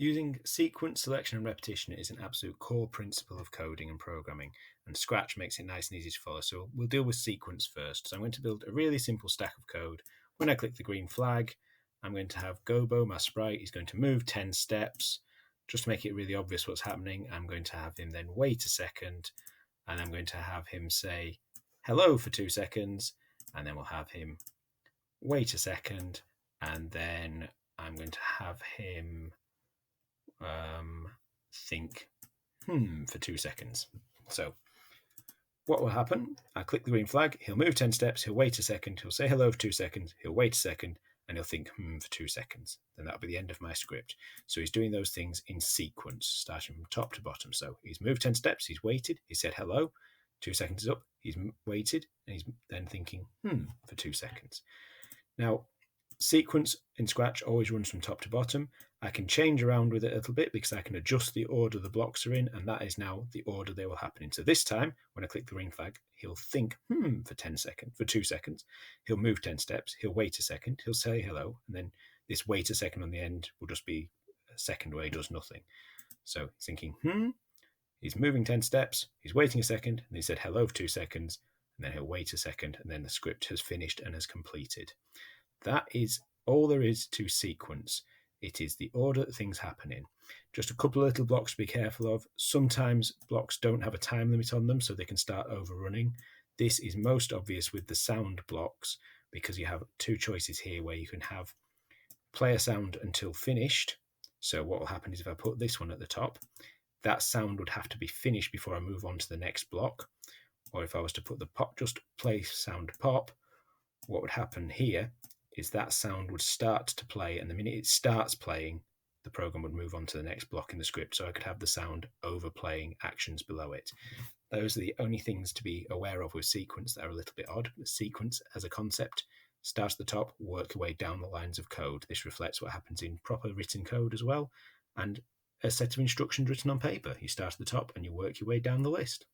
Using sequence, selection, and repetition is an absolute core principle of coding and programming, and Scratch makes it nice and easy to follow. So we'll deal with sequence first. So I'm going to build a really simple stack of code. When I click the green flag, I'm going to have Gobo, my sprite, he's going to move 10 steps. Just to make it really obvious what's happening, I'm going to have him then wait a second, and I'm going to have him say hello for 2 seconds, and then we'll have him wait a second, and then I'm going to have him think for 2 seconds. So what will happen? I click the green flag, he'll move 10 steps, he'll wait a second, he'll say hello for 2 seconds, he'll wait a second, and he'll think for 2 seconds. Then that'll be the end of my script. So he's doing those things in sequence, starting from top to bottom. So he's moved 10 steps, he's waited, he said hello, 2 seconds is up, he's waited, and he's then thinking for 2 seconds. Now, sequence in Scratch always runs from top to bottom. I can change around with it a little bit because I can adjust the order the blocks are in, and that is now the order they will happen in. So this time, when I click the green flag, he'll think for 2 seconds. He'll move 10 steps. He'll wait a second. He'll say hello, and then this wait a second on the end will just be a second where he does nothing. So he's thinking he's moving 10 steps. He's waiting a second, and he said hello for 2 seconds, and then he'll wait a second, and then the script has finished and has completed. That is all there is to sequence. It is the order that things happen in. Just a couple of little blocks to be careful of. Sometimes blocks don't have a time limit on them, so they can start overrunning. This is most obvious with the sound blocks because you have 2 choices here where you can have play a sound until finished. So what will happen is if I put this one at the top, that sound would have to be finished before I move on to the next block. Or if I was to put the pop, just play sound pop, what would happen here is that sound would start to play, and the minute it starts playing, the program would move on to the next block in the script, so I could have the sound overplaying actions below it. Those are the only things to be aware of with sequence that are a little bit odd. Sequence as a concept, start at the top, work your way down the lines of code. This reflects what happens in proper written code as well, and a set of instructions written on paper. You start at the top and you work your way down the list.